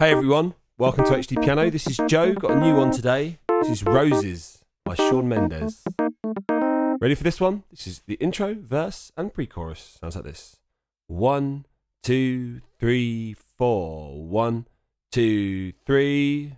Hey everyone, welcome to HDpiano. This is Joe, got a new one today. This is Roses by Shawn Mendes. Ready for this one? This is the intro, verse and pre-chorus. Sounds like this. 1, 2, 3, 4. 1, 2, 3.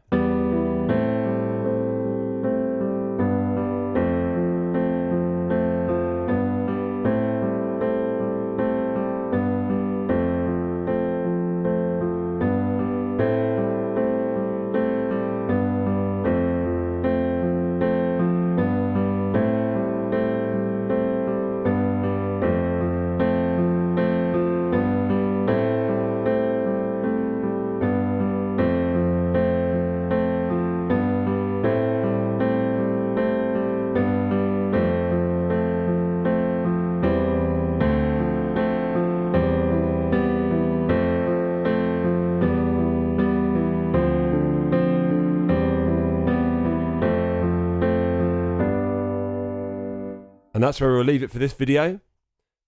And that's where we'll leave it for this video.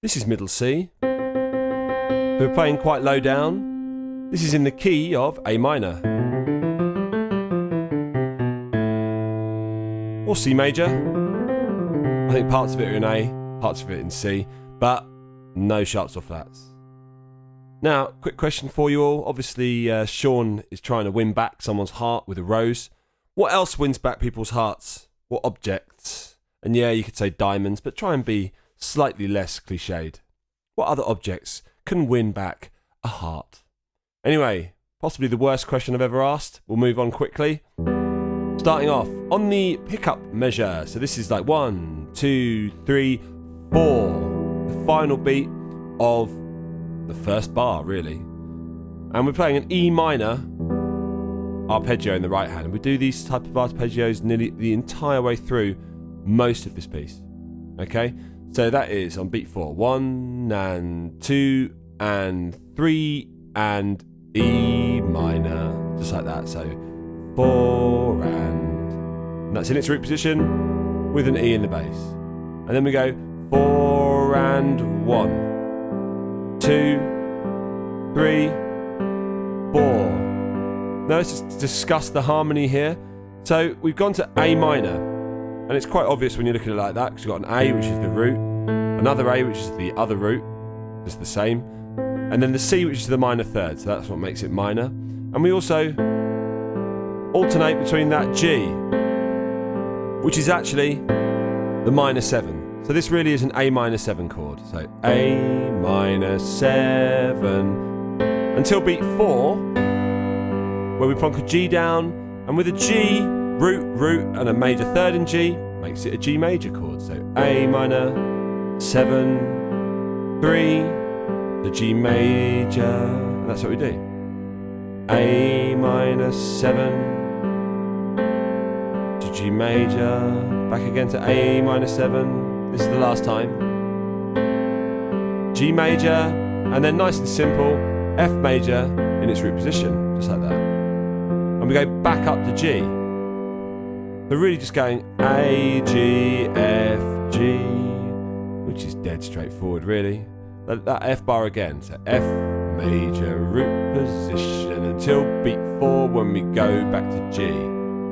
This is middle C. We're playing quite low down. This is in the key of A minor. Or C major. I think parts of it are in A, parts of it in C, but no sharps or flats. Now, quick question for you all. Obviously, Shawn is trying to win back someone's heart with a rose. What else wins back people's hearts? What objects? And yeah, you could say diamonds, but try and be slightly less cliched. What other objects can win back a heart? Anyway, possibly the worst question I've ever asked. We'll move on quickly. Starting off on the pickup measure. So this is like 1, 2, 3, 4. The final beat of the first bar, really. And we're playing an E minor arpeggio in the right hand. And we do these type of arpeggios nearly the entire way through most of this piece. Okay, so that is on beat 4. 1 and 2 and 3 and E minor, just like that. So 4 and that's in its root position with an E in the bass. And then we go 4 and 1, 2, 3, 4. Now let's just discuss the harmony here. So we've gone to A minor. And it's quite obvious when you look at it like that, because you've got an A, which is the root, another A, which is the other root, just the same, and then the C, which is the minor third, so that's what makes it minor. And we also alternate between that G, which is actually the minor 7. So this really is an A minor 7 chord. So A minor 7, until beat 4, where we plonk a G down, and with a G, root, and a major third in G makes it a G major chord. So A minor, 7, 3, the G major, and that's what we do. A minor 7 to G major, back again to A minor 7. This is the last time. G major, and then nice and simple, F major in its root position, just like that. And we go back up to G. We're really just going A, G, F, G, which is dead straightforward, really. That F bar again, so F major root position until beat 4 when we go back to G,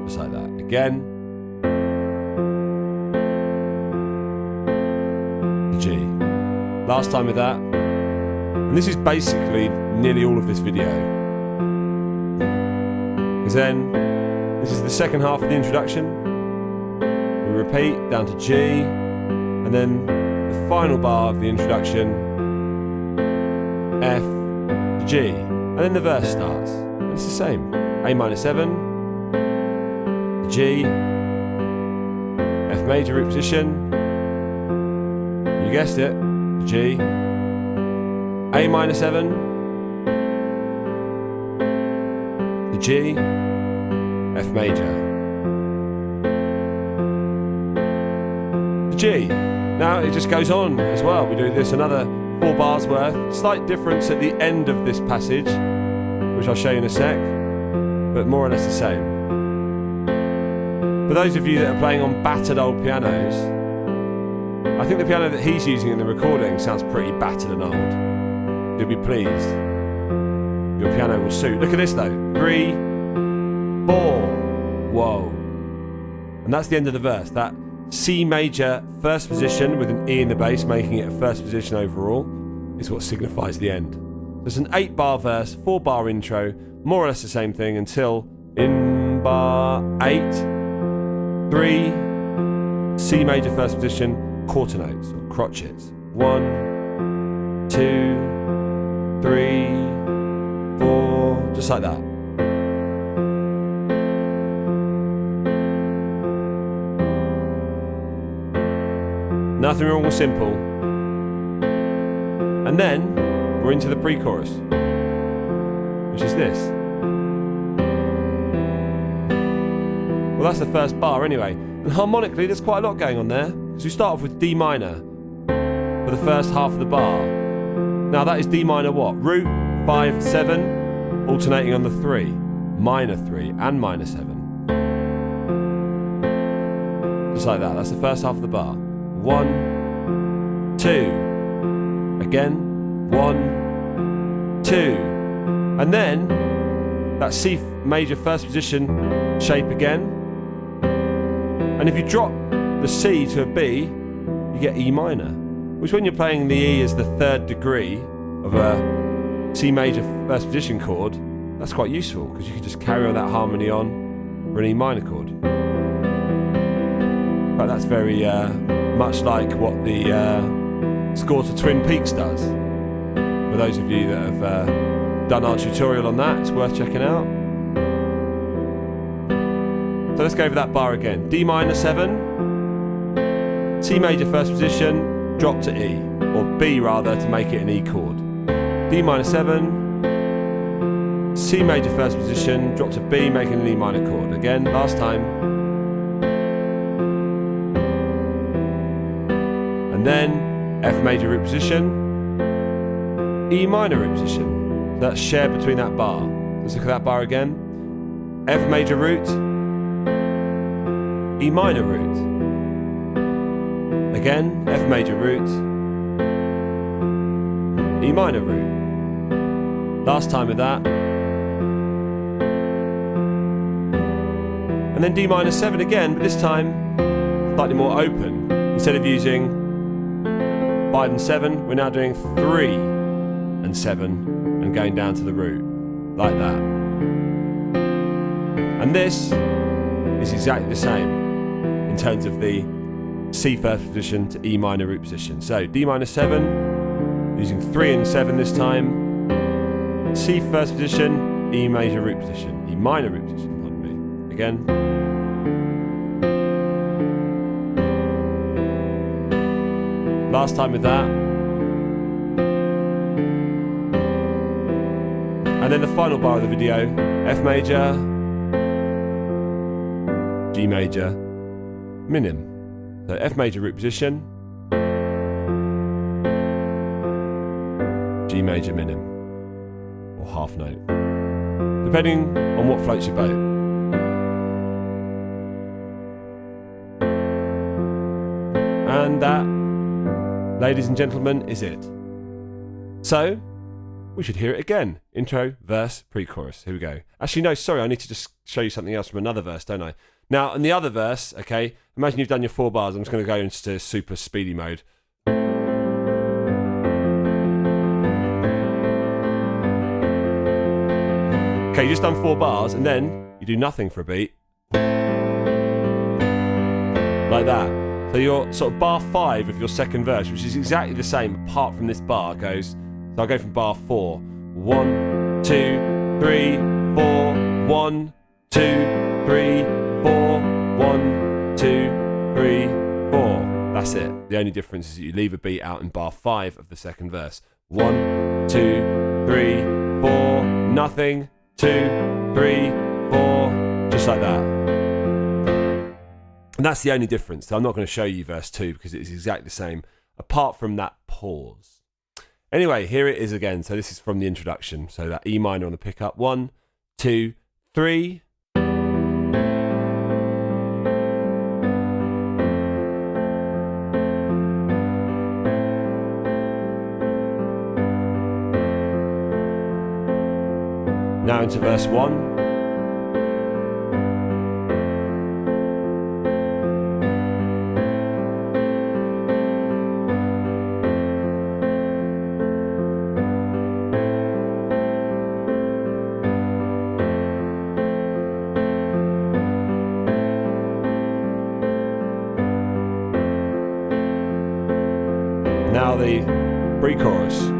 just like that. Again, G. Last time with that, and this is basically nearly all of this video. Because then, this is the second half of the introduction. We repeat down to G, and then the final bar of the introduction, F to G, and then the verse starts. And it's the same. A minor 7, G, F major root position, you guessed it, G, A minor 7, the G, F major, the G. Now it just goes on as well. We do this another 4 bars worth. Slight difference at the end of this passage, which I'll show you in a sec, but more or less the same. For those of you that are playing on battered old pianos, I think the piano that he's using in the recording sounds pretty battered and old. You'll be pleased. your piano will suit. Look at this though. 3, 4. Whoa. And that's the end of the verse. That C major first position with an E in the bass, making it a first position overall, is what signifies the end. There's an 8-bar verse, 4-bar intro, more or less the same thing until in bar 8, 3, C major first position, quarter notes or crotchets. 1, 2, 3, 4, just like that. Nothing wrong with simple. And then we're into the pre-chorus, which is this. Well, that's the first bar anyway. And harmonically, there's quite a lot going on there. So we start off with D minor for the first half of the bar. Now that is D minor what? Root, 5, 7, alternating on the 3, minor 3 and minor 7. Just like that. That's the first half of the bar. 1, 2. Again. 1, 2. And then that C major first position shape again. And if you drop the C to a B, you get E minor, which when you're playing the E as the 3rd degree of a C major first position chord, that's quite useful because you can just carry on that harmony on for an E minor chord. But that's very much like what the score to Twin Peaks does. For those of you that have done our tutorial on that, it's worth checking out. So let's go over that bar again. D minor 7, C major first position, drop to E, or B rather to make it an E chord. D minor 7, C major first position, drop to B, making an E minor chord. Again, last time. And then F major root position, E minor root position. So that's shared between that bar. Let's look at that bar again. F major root, E minor root. Again, F major root, E minor root. Last time with that. And then D minor 7 again, but this time slightly more open. Instead of using 5 and 7, we're now doing 3 and 7 and going down to the root, like that. And this is exactly the same in terms of the C first position to E minor root position. So D minor 7, using 3 and 7 this time, C first position, E major root position, E minor root position, pardon me. Again. Last time with that. And then the final bar of the video, F major, G major, minim. So F major root position, G major minim, or half note, depending on what floats your boat. And that, ladies and gentlemen, is it. So, we should hear it again. Intro, verse, pre-chorus. Here we go. Actually, no, sorry, I need to just show you something else from another verse, don't I? Now, in the other verse, okay, imagine you've done your 4 bars. I'm just going to go into super speedy mode. Okay, you just done 4 bars, and then you do nothing for a beat. Like that. So you're sort of bar 5 of your second verse, which is exactly the same, apart from this bar goes. So I'll go from bar 4. 1, 2, 3, 4. 1, 2, 3, 4. 1, 2, 3, 4. That's it. The only difference is that you leave a beat out in bar 5 of the second verse. 1, 2, 3, 4. Nothing. 2, 3, 4. Just like that. And that's the only difference. So I'm not going to show you verse 2 because it's exactly the same, apart from that pause. Anyway, here it is again. So this is from the introduction. So that E minor on the pickup. 1, 2, 3. Now into verse 1. Now the pre-chorus.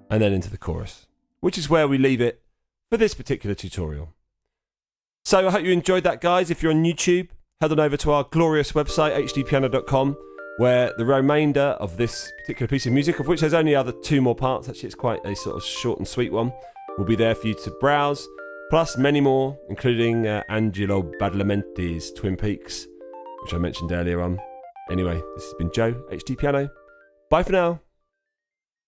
And then into the chorus, which is where we leave it for this particular tutorial. So I hope you enjoyed that, guys. If you're on YouTube, head on over to our glorious website, HDpiano.com, where the remainder of this particular piece of music, of which there's only other 2 more parts, actually it's quite a sort of short and sweet one, will be there for you to browse, plus many more, including Angelo Badalamenti's Twin Peaks, which I mentioned earlier on. Anyway, this has been Joe, HDpiano. Bye for now.